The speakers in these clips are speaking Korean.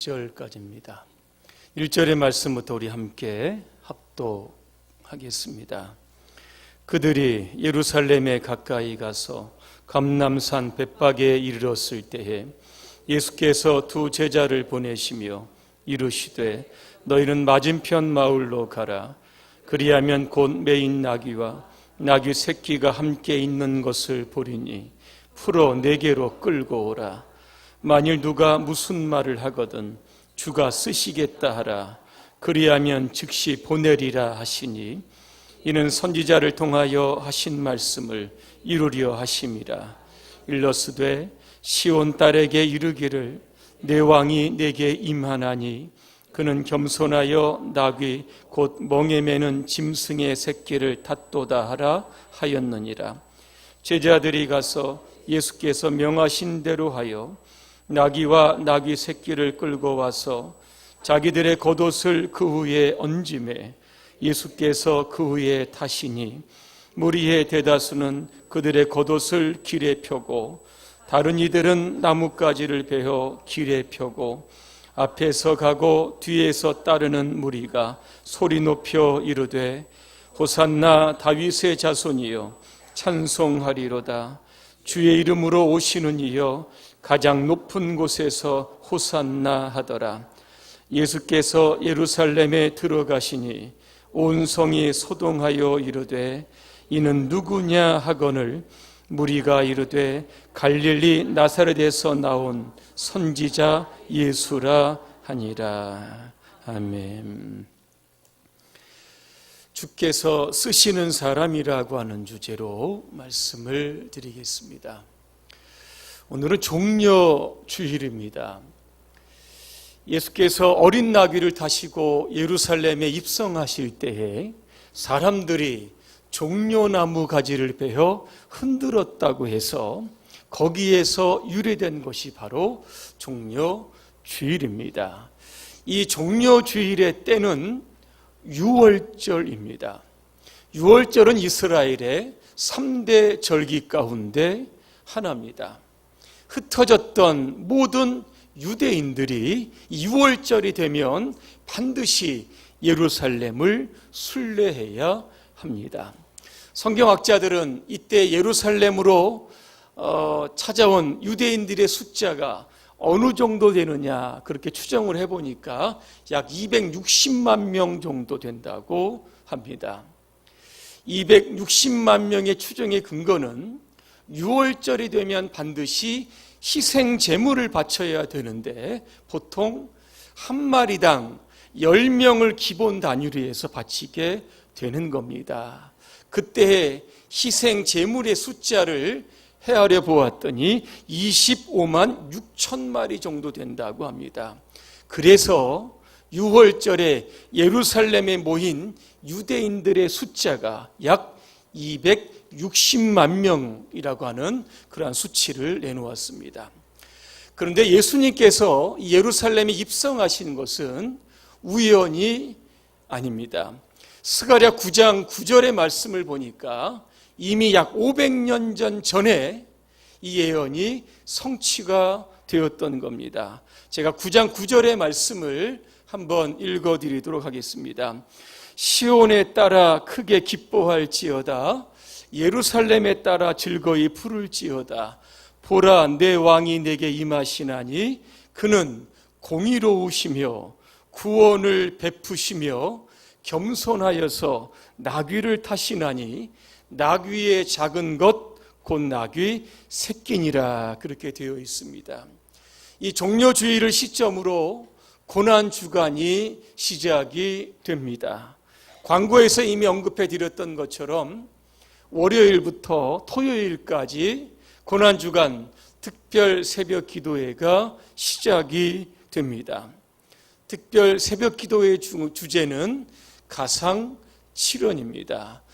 1절까지입니다. 1절의 말씀부터 우리 함께 합독하겠습니다. 그들이 예루살렘에 가까이 가서 감람산 벳박에 이르렀을 때에 예수께서 두 제자를 보내시며 이르시되 너희는 맞은편 마을로 가라. 그리하면 곧 매인 나귀와 나귀 새끼가 함께 있는 것을 보리니 풀어 내게로 끌고 오라. 만일 누가 무슨 말을 하거든 주가 쓰시겠다 하라. 그리하면 즉시 보내리라 하시니 이는 선지자를 통하여 하신 말씀을 이루려 하심이라. 일러스되 시온 딸에게 이르기를 내 왕이 내게 임하나니 그는 겸손하여 나귀 곧 멍에 매는 짐승의 새끼를 탓도다 하라 하였느니라. 제자들이 가서 예수께서 명하신 대로 하여 나귀와 나귀 새끼를 끌고 와서 자기들의 겉옷을 그 위에 얹음에 예수께서 그 위에 타시니 무리의 대다수는 그들의 겉옷을 길에 펴고 다른 이들은 나뭇가지를 베어 길에 펴고 앞에서 가고 뒤에서 따르는 무리가 소리 높여 이르되 호산나 다윗의 자손이여 찬송하리로다. 주의 이름으로 오시는 이여 가장 높은 곳에서 호산나 하더라. 예수께서 예루살렘에 들어가시니 온 성이 소동하여 이르되 이는 누구냐 하거늘 무리가 이르되 갈릴리 나사렛에서 나온 선지자 예수라 하니라. 아멘. 주께서 쓰시는 사람이라고 하는 주제로 말씀을 드리겠습니다. 오늘은 종려주일입니다. 예수께서 어린 나귀를 타시고 예루살렘에 입성하실 때에 사람들이 종려나무 가지를 베어 흔들었다고 해서 거기에서 유래된 것이 바로 종려주일입니다. 이 종려주일의 때는 유월절입니다. 유월절은 이스라엘의 3대 절기 가운데 하나입니다. 흩어졌던 모든 유대인들이 6월절이 되면 반드시 예루살렘을 순례해야 합니다. 성경학자들은 이때 예루살렘으로 찾아온 유대인들의 숫자가 어느 정도 되느냐 그렇게 추정을 해보니까 약 260만 명 정도 된다고 합니다. 260만 명의 추정의 근거는 6월절이 되면 반드시 희생 제물을 바쳐야 되는데 보통 한 마리당 10명을 기본 단위로 해서 바치게 되는 겁니다. 그때의 희생 제물의 숫자를 헤아려 보았더니 25만 6천 마리 정도 된다고 합니다. 그래서 6월절에 예루살렘에 모인 유대인들의 숫자가 약 260만 명이라고 하는 그러한 수치를 내놓았습니다. 그런데 예수님께서 예루살렘에 입성하신 것은 우연이 아닙니다. 스가랴 9장 9절의 말씀을 보니까 이미 약 500년 전에 이 예언이 성취가 되었던 겁니다. 제가 9장 9절의 말씀을 한번 읽어드리도록 하겠습니다. 시온에 따라 크게 기뻐할지어다. 예루살렘에 따라 즐거이 부를지어다. 보라, 내 왕이 내게 임하시나니 그는 공의로우시며 구원을 베푸시며 겸손하여서 나귀를 타시나니 나귀의 작은 것 곧 나귀 새끼니라. 그렇게 되어 있습니다. 이 종려주일을 시점으로 고난주간이 시작이 됩니다. 광고에서 이미 언급해 드렸던 것처럼 월요일부터 토요일까지 고난주간 특별 새벽 기도회가 시작이 됩니다. 특별 새벽 기도회의 주제는 가상 7원입니다.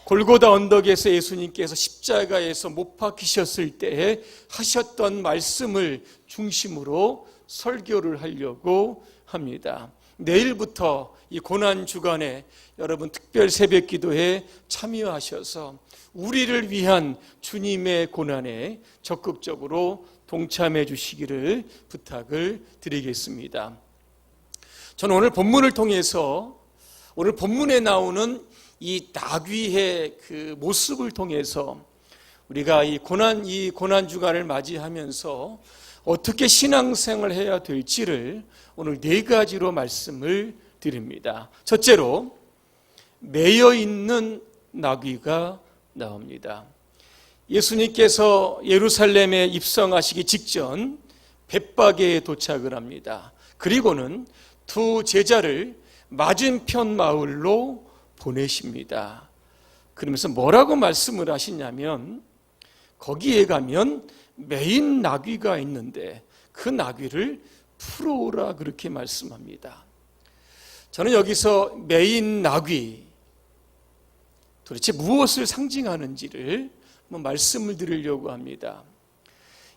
골고다 언덕에서 예수님께서 십자가에서 못 박히셨을 때에 하셨던 말씀을 중심으로 설교를 하려고 합니다. 내일부터 이 고난주간에 여러분 특별 새벽 기도에 참여하셔서 우리를 위한 주님의 고난에 적극적으로 동참해 주시기를 부탁을 드리겠습니다. 저는 오늘 본문을 통해서 오늘 본문에 나오는 이 나귀의 그 모습을 통해서 우리가 이 고난 주간을 맞이하면서 어떻게 신앙생활을 해야 될지를 오늘 4가지로 말씀을 드립니다. 첫째로 매여 있는 나귀가 나옵니다. 예수님께서 예루살렘에 입성하시기 직전 벳바게에 도착을 합니다. 그리고는 2 제자를 맞은편 마을로 보내십니다. 그러면서 뭐라고 말씀을 하시냐면 거기에 가면 매인 나귀가 있는데 그 나귀를 풀어오라 그렇게 말씀합니다. 저는 여기서 매인 나귀 도대체 무엇을 상징하는지를 말씀을 드리려고 합니다.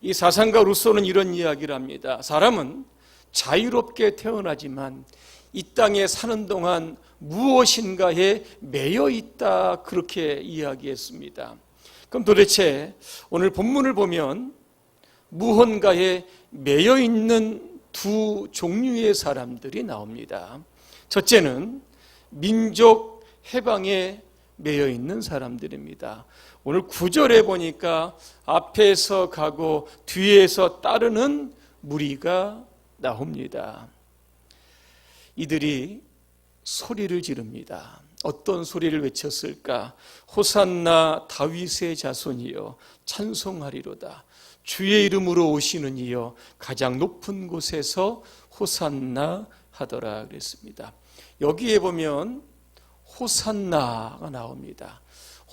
이 사상가 루소는 이런 이야기를 합니다. 사람은 자유롭게 태어나지만 이 땅에 사는 동안 무엇인가에 매여 있다 그렇게 이야기했습니다. 그럼 도대체 오늘 본문을 보면 무언가에 매여 있는 2 종류의 사람들이 나옵니다. 첫째는 민족 해방에 매여 있는 사람들입니다. 오늘 9절에 보니까 앞에서 가고 뒤에서 따르는 무리가 나옵니다. 이들이 소리를 지릅니다. 어떤 소리를 외쳤을까? 호산나 다윗의 자손이여 찬송하리로다. 주의 이름으로 오시는 이여 가장 높은 곳에서 호산나 하더라 그랬습니다. 여기에 보면 호산나가 나옵니다.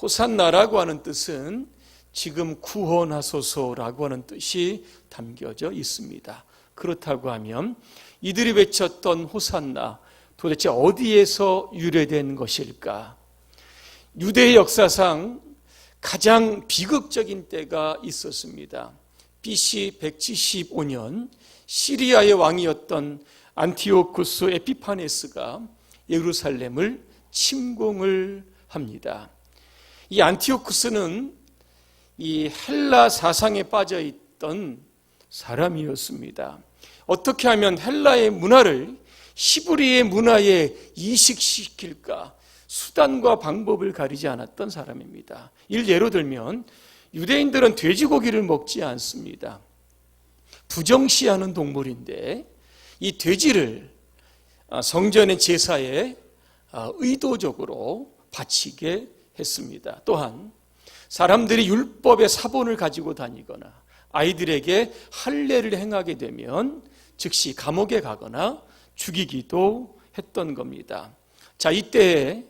호산나라고 하는 뜻은 지금 구원하소서라고 하는 뜻이 담겨져 있습니다. 그렇다고 하면 이들이 외쳤던 호산나 도대체 어디에서 유래된 것일까? 유대의 역사상 가장 비극적인 때가 있었습니다. BC 175년 시리아의 왕이었던 안티오쿠스 에피파네스가 예루살렘을 침공을 합니다. 이 안티오쿠스는 이 헬라 사상에 빠져 있던 사람이었습니다. 어떻게 하면 헬라의 문화를 히브리의 문화에 이식시킬까? 수단과 방법을 가리지 않았던 사람입니다. 예로 들면 유대인들은 돼지고기를 먹지 않습니다. 부정시하는 동물인데 이 돼지를 성전의 제사에 의도적으로 바치게 했습니다. 또한 사람들이 율법의 사본을 가지고 다니거나 아이들에게 할례를 행하게 되면 즉시 감옥에 가거나 죽이기도 했던 겁니다. 자, 이때에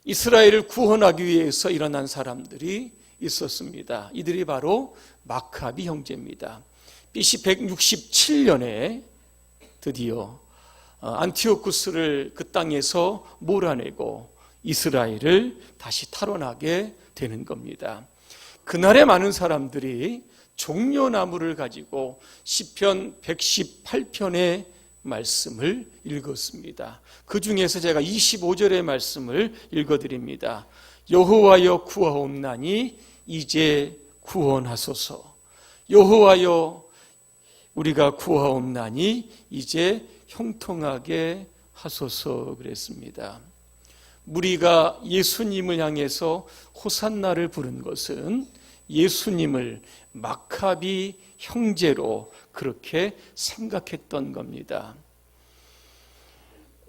이스라엘을 구원하기 위해서 일어난 사람들이 있었습니다. 이들이 바로 마카비 형제입니다. BC 167년에 드디어 안티오쿠스를 그 땅에서 몰아내고 이스라엘을 다시 탈원하게 되는 겁니다. 그날에 많은 사람들이 종려나무를 가지고 시편 118편의 말씀을 읽었습니다. 그 중에서 제가 25절의 말씀을 읽어드립니다. 여호와여 구하옵나니 이제 구원하소서. 여호와여 우리가 구하옵나니 이제 형통하게 하소서 그랬습니다. 무리가 예수님을 향해서 호산나를 부른 것은 예수님을 마카비 형제로 그렇게 생각했던 겁니다.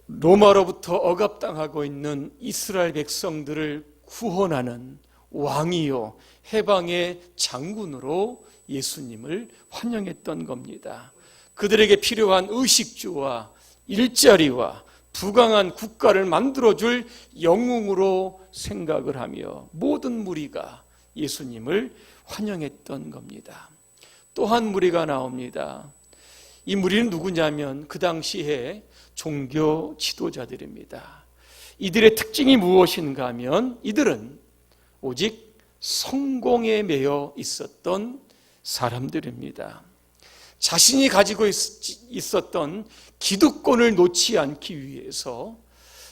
로마로부터 억압당하고 있는 이스라엘 백성들을 구원하는 왕이요 해방의 장군으로 예수님을 환영했던 겁니다. 그들에게 필요한 의식주와 일자리와 부강한 국가를 만들어줄 영웅으로 생각을 하며 모든 무리가 예수님을 환영했던 겁니다. 또 한 무리가 나옵니다. 이 무리는 누구냐면 그 당시에 종교 지도자들입니다. 이들의 특징이 무엇인가 하면 이들은 오직 성공에 매여 있었던 사람들입니다. 자신이 가지고 있었던 기득권을 놓지 않기 위해서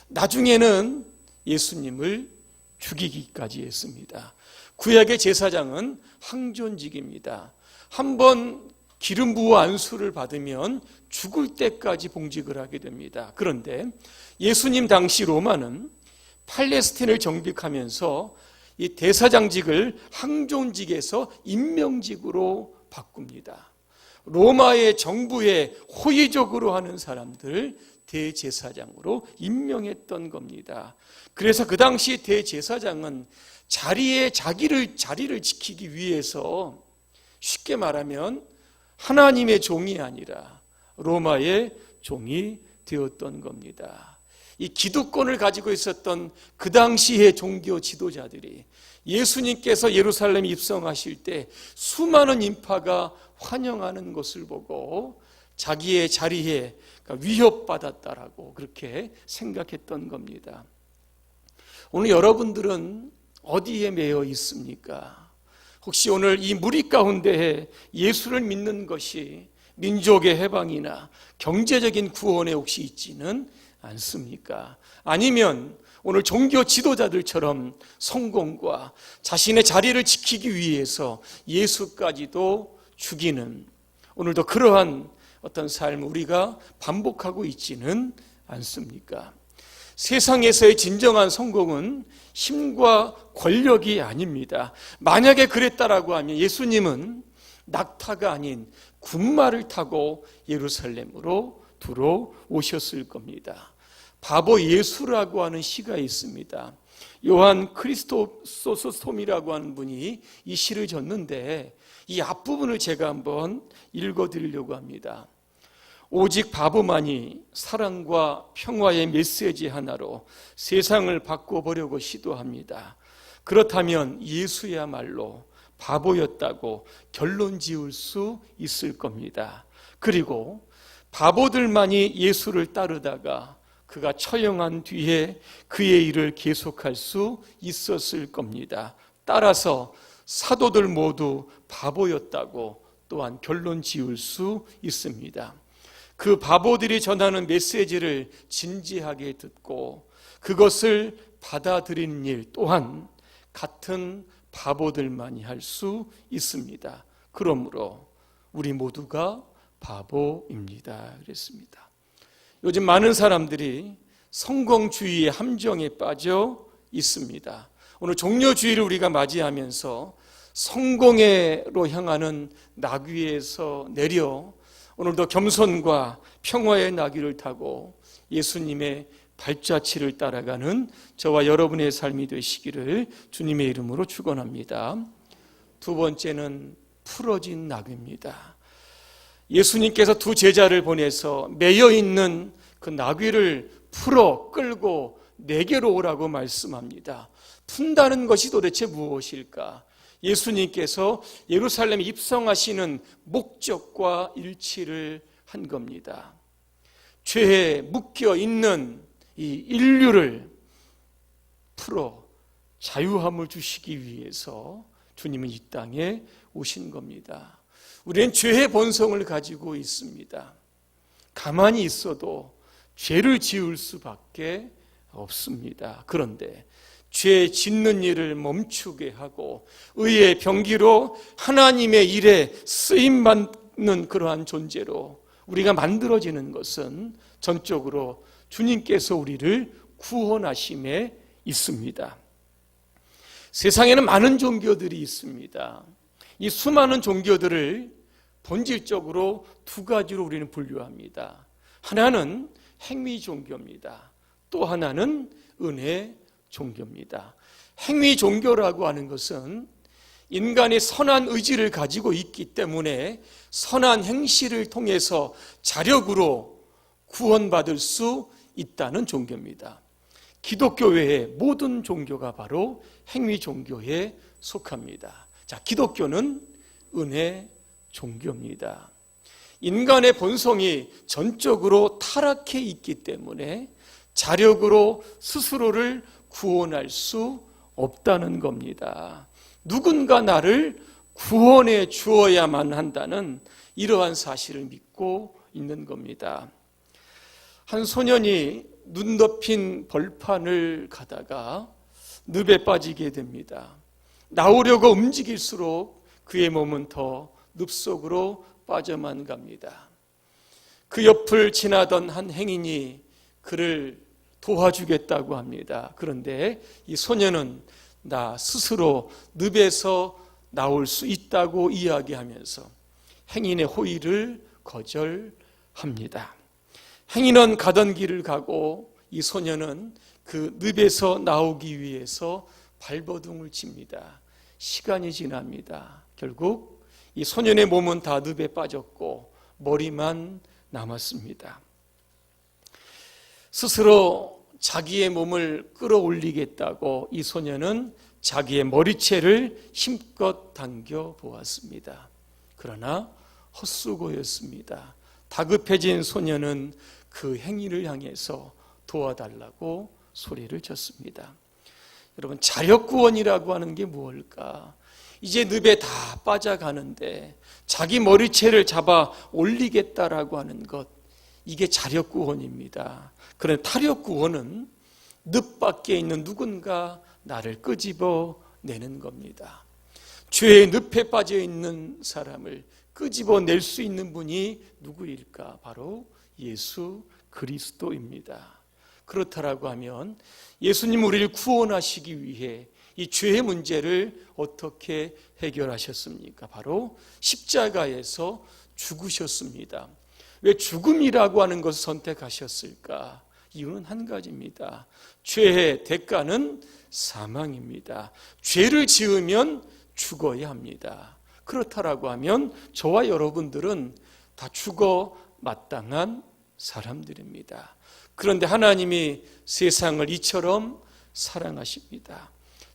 나중에는 예수님을 죽이기까지 했습니다. 구약의 제사장은 항존직입니다. 한번 기름 부어 안수를 받으면 죽을 때까지 봉직을 하게 됩니다. 그런데 예수님 당시 로마는 팔레스틴을 정복하면서 이 대사장직을 항존직에서 임명직으로 바꿉니다. 로마의 정부에 호의적으로 하는 사람들 대제사장으로 임명했던 겁니다. 그래서 그 당시 대제사장은 자리를 지키기 위해서 쉽게 말하면 하나님의 종이 아니라 로마의 종이 되었던 겁니다. 이 기득권을 가지고 있었던 그 당시의 종교 지도자들이 예수님께서 예루살렘에 입성하실 때 수많은 인파가 환영하는 것을 보고 자기의 자리에 위협받았다라고 그렇게 생각했던 겁니다. 오늘 여러분들은 어디에 매여 있습니까? 혹시 오늘 이 무리 가운데 예수를 믿는 것이 민족의 해방이나 경제적인 구원에 혹시 있지는 않습니까? 아니면 오늘 종교 지도자들처럼 성공과 자신의 자리를 지키기 위해서 예수까지도 죽이는 오늘도 그러한 어떤 삶을 우리가 반복하고 있지는 않습니까? 세상에서의 진정한 성공은 힘과 권력이 아닙니다. 만약에 그랬다라고 하면 예수님은 낙타가 아닌 군마를 타고 예루살렘으로 들어오셨을 겁니다. 바보 예수라고 하는 시가 있습니다. 요한 크리스토소스톰이라고 하는 분이 이 시를 졌는데 이 앞부분을 제가 한번 읽어드리려고 합니다. 오직 바보만이 사랑과 평화의 메시지 하나로 세상을 바꿔보려고 시도합니다. 그렇다면 예수야말로 바보였다고 결론 지을 수 있을 겁니다. 그리고 바보들만이 예수를 따르다가 그가 처형한 뒤에 그의 일을 계속할 수 있었을 겁니다. 따라서 사도들 모두 바보였다고 또한 결론 지을 수 있습니다. 그 바보들이 전하는 메시지를 진지하게 듣고 그것을 받아들이는 일 또한 같은 바보들만이 할 수 있습니다. 그러므로 우리 모두가 바보입니다. 그랬습니다. 요즘 많은 사람들이 성공주의의 함정에 빠져 있습니다. 오늘 종료주의를 우리가 맞이하면서 성공으로 향하는 나귀에서 내려 오늘도 겸손과 평화의 나귀를 타고 예수님의 발자취를 따라가는 저와 여러분의 삶이 되시기를 주님의 이름으로 축원합니다. 두 번째는 풀어진 나귀입니다. 예수님께서 두 제자를 보내서 매여 있는 그 나귀를 풀어 끌고 내게로 오라고 말씀합니다. 푼다는 것이 도대체 무엇일까? 예수님께서 예루살렘에 입성하시는 목적과 일치를 한 겁니다. 죄에 묶여 있는 이 인류를 풀어 자유함을 주시기 위해서 주님은 이 땅에 오신 겁니다. 우리는 죄의 본성을 가지고 있습니다. 가만히 있어도 죄를 지을 수밖에 없습니다. 그런데 죄 짓는 일을 멈추게 하고 의의 병기로 하나님의 일에 쓰임받는 그러한 존재로 우리가 만들어지는 것은 전적으로 주님께서 우리를 구원하심에 있습니다. 세상에는 많은 종교들이 있습니다. 이 수많은 종교들을 본질적으로 두 가지로 우리는 분류합니다. 하나는 행위 종교입니다. 또 하나는 은혜 종교입니다. 행위 종교라고 하는 것은 인간의 선한 의지를 가지고 있기 때문에 선한 행실을 통해서 자력으로 구원받을 수 있다는 종교입니다. 기독교 외의 모든 종교가 바로 행위 종교에 속합니다. 자, 기독교는 은혜 종교입니다. 인간의 본성이 전적으로 타락해 있기 때문에 자력으로 스스로를 구원할 수 없다는 겁니다. 누군가 나를 구원해 주어야만 한다는 이러한 사실을 믿고 있는 겁니다. 한 소년이 눈 덮인 벌판을 가다가 늪에 빠지게 됩니다. 나오려고 움직일수록 그의 몸은 더 늪속으로 빠져만 갑니다. 그 옆을 지나던 한 행인이 그를 도와주겠다고 합니다. 그런데 이 소녀는 나 스스로 늪에서 나올 수 있다고 이야기하면서 행인의 호의를 거절합니다. 행인은 가던 길을 가고 이 소녀는 그 늪에서 나오기 위해서 발버둥을 칩니다. 시간이 지납니다. 결국 이 소년의 몸은 다 늪에 빠졌고 머리만 남았습니다. 스스로 자기의 몸을 끌어올리겠다고 이 소년은 자기의 머리채를 힘껏 당겨 보았습니다. 그러나 헛수고였습니다. 다급해진 소년은 그 행위를 향해서 도와달라고 소리를 쳤습니다. 여러분, 자력구원이라고 하는 게 무엇일까? 이제 늪에 다 빠져가는데 자기 머리채를 잡아 올리겠다라고 하는 것, 이게 자력구원입니다. 그런데 타력구원은 늪 밖에 있는 누군가 나를 끄집어내는 겁니다. 죄의 늪에 빠져 있는 사람을 끄집어낼 수 있는 분이 누구일까? 바로 예수 그리스도입니다. 그렇다라고 하면 예수님 우리를 구원하시기 위해 이 죄의 문제를 어떻게 해결하셨습니까? 바로 십자가에서 죽으셨습니다. 왜 죽음이라고 하는 것을 선택하셨을까? 이유는 한 가지입니다. 죄의 대가는 사망입니다. 죄를 지으면 죽어야 합니다. 그렇다라고 하면 저와 여러분들은 다 죽어 마땅한 사람들입니다. 그런데 하나님이 세상을 이처럼 사랑하십니다.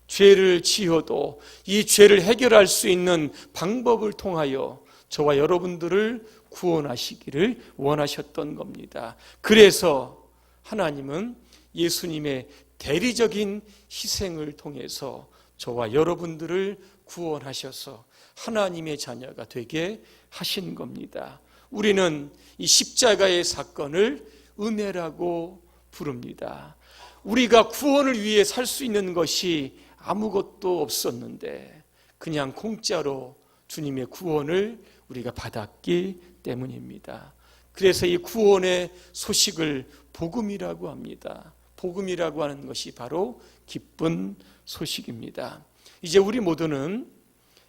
죄를 지어도 이 죄를 해결할 수 있는 방법을 통하여 저와 여러분들을 구원하시기를 원하셨던 겁니다. 그래서 하나님은 예수님의 대리적인 희생을 통해서 저와 여러분들을 구원하셔서 하나님의 자녀가 되게 하신 겁니다. 우리는 이 십자가의 사건을 은혜라고 부릅니다. 우리가 구원을 위해 살 수 있는 것이 아무것도 없었는데 그냥 공짜로 주님의 구원을 우리가 받았기 때문입니다. 그래서 이 구원의 소식을 복음이라고 합니다. 복음이라고 하는 것이 바로 기쁜 소식입니다. 이제 우리 모두는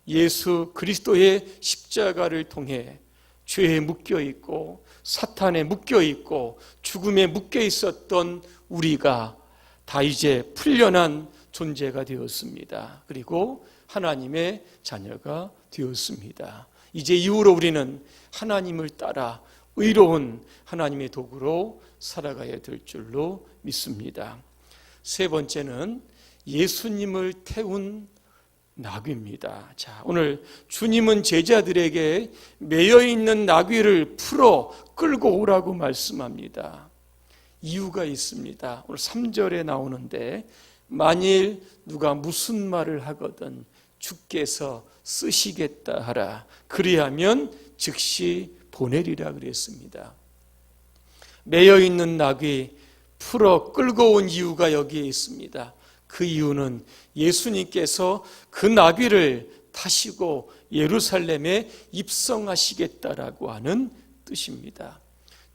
예수 그리스도의 십자가를 통해 죄에 묶여 있고 사탄에 묶여 있고 죽음에 묶여 있었던 우리가 다 이제 풀려난 존재가 되었습니다. 그리고 하나님의 자녀가 되었습니다. 이제 이후로 우리는 하나님을 따라 의로운 하나님의 도구로 살아가야 될 줄로 믿습니다. 세 번째는 예수님을 태운 나귀입니다. 자, 오늘 주님은 제자들에게 매여 있는 나귀를 풀어 끌고 오라고 말씀합니다. 이유가 있습니다. 오늘 3절에 나오는데 만일 누가 무슨 말을 하거든 주께서 쓰시겠다 하라. 그리하면 즉시 보내리라 그랬습니다. 매여 있는 나귀 풀어 끌고 온 이유가 여기에 있습니다. 그 이유는 예수님께서 그 나귀를 타시고 예루살렘에 입성하시겠다라고 하는 뜻입니다.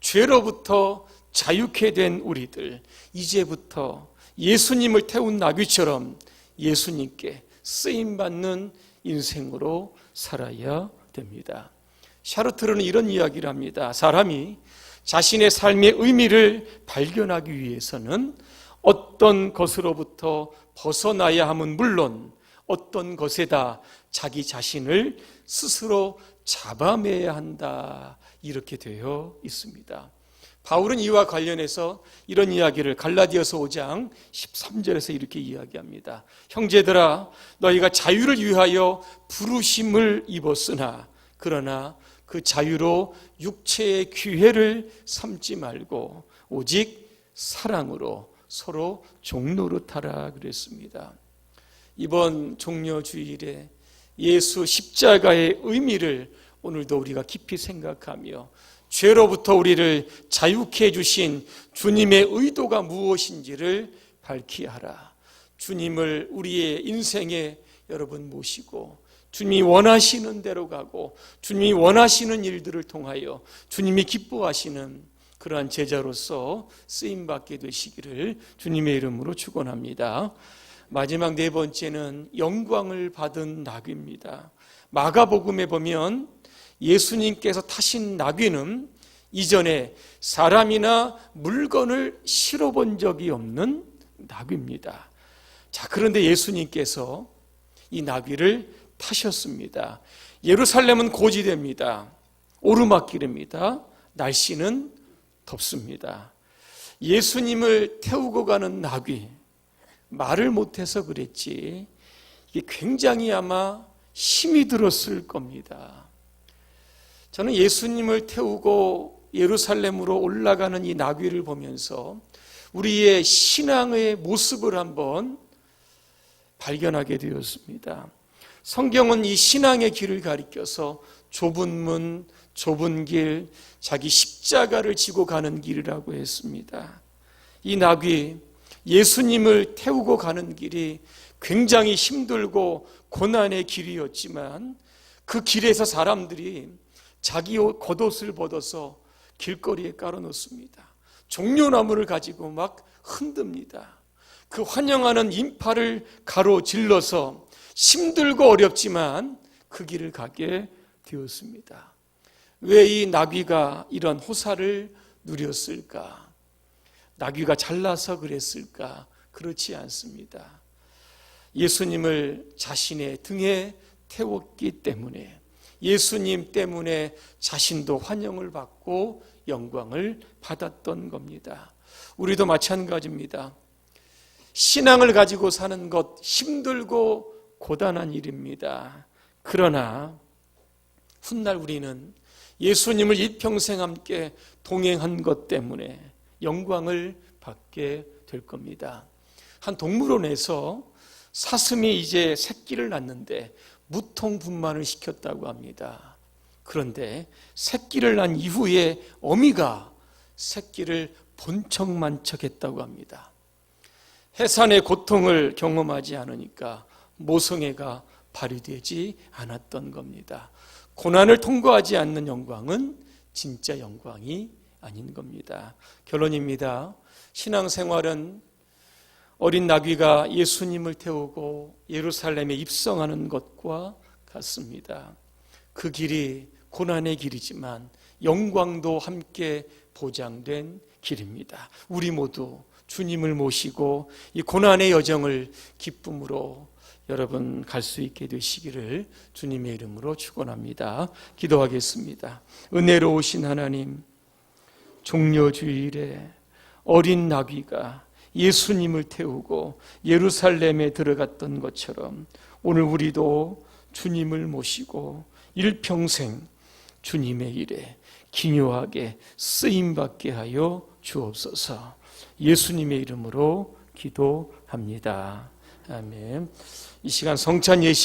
죄로부터 자유케 된 우리들, 이제부터 예수님을 태운 나귀처럼 예수님께 쓰임받는 인생으로 살아야 됩니다. 샤르트르는 이런 이야기를 합니다. 사람이 자신의 삶의 의미를 발견하기 위해서는 어떤 것으로부터 벗어나야 함은 물론 어떤 것에다 자기 자신을 스스로 잡아매야 한다, 이렇게 되어 있습니다. 바울은 이와 관련해서 이런 이야기를 갈라디아서 5장 13절에서 이렇게 이야기합니다. 형제들아, 너희가 자유를 위하여 부르심을 입었으나 그러나 그 자유로 육체의 기회를 삼지 말고 오직 사랑으로 서로 종노릇하라 그랬습니다. 이번 종려주일에 예수 십자가의 의미를 오늘도 우리가 깊이 생각하며 죄로부터 우리를 자유케 해주신 주님의 의도가 무엇인지를 밝히하라. 주님을 우리의 인생에 여러분 모시고 주님이 원하시는 대로 가고 주님이 원하시는 일들을 통하여 주님이 기뻐하시는 그러한 제자로서 쓰임받게 되시기를 주님의 이름으로 축원합니다. 마지막 네 번째는 영광을 받은 나귀입니다. 마가복음에 보면 예수님께서 타신 나귀는 이전에 사람이나 물건을 실어본 적이 없는 나귀입니다. 자, 그런데 예수님께서 이 나귀를 타셨습니다. 예루살렘은 고지대입니다. 오르막길입니다. 날씨는 덥습니다. 예수님을 태우고 가는 나귀, 말을 못해서 그랬지 이게 굉장히 아마 힘이 들었을 겁니다. 저는 예수님을 태우고 예루살렘으로 올라가는 이 나귀를 보면서 우리의 신앙의 모습을 한번 발견하게 되었습니다. 성경은 이 신앙의 길을 가리켜서 좁은 문, 좁은 길, 자기 십자가를 지고 가는 길이라고 했습니다. 이 나귀, 예수님을 태우고 가는 길이 굉장히 힘들고 고난의 길이었지만 그 길에서 사람들이 자기 겉옷을 벗어서 길거리에 깔아놓습니다. 종려나무를 가지고 막 흔듭니다. 그 환영하는 인파를 가로질러서 힘들고 어렵지만 그 길을 가게 되었습니다. 왜 이 나귀가 이런 호사를 누렸을까? 나귀가 잘나서 그랬을까? 그렇지 않습니다. 예수님을 자신의 등에 태웠기 때문에, 예수님 때문에 자신도 환영을 받고 영광을 받았던 겁니다. 우리도 마찬가지입니다. 신앙을 가지고 사는 것 힘들고 고단한 일입니다. 그러나 훗날 우리는 예수님을 일평생 함께 동행한 것 때문에 영광을 받게 될 겁니다. 한 동물원에서 사슴이 이제 새끼를 낳는데 무통분만을 시켰다고 합니다. 그런데 새끼를 낳은 이후에 어미가 새끼를 본척만척했다고 합니다. 해산의 고통을 경험하지 않으니까 모성애가 발휘되지 않았던 겁니다. 고난을 통과하지 않는 영광은 진짜 영광이 아닌 겁니다. 결론입니다. 신앙생활은 어린 나귀가 예수님을 태우고 예루살렘에 입성하는 것과 같습니다. 그 길이 고난의 길이지만 영광도 함께 보장된 길입니다. 우리 모두 주님을 모시고 이 고난의 여정을 기쁨으로 여러분 갈 수 있게 되시기를 주님의 이름으로 축원합니다. 기도하겠습니다. 은혜로우신 하나님, 종려주일에 어린 나귀가 예수님을 태우고 예루살렘에 들어갔던 것처럼 오늘 우리도 주님을 모시고 일평생 주님의 일에 기묘하게 쓰임받게 하여 주옵소서. 예수님의 이름으로 기도합니다. 아멘. 이 시간 성찬 예식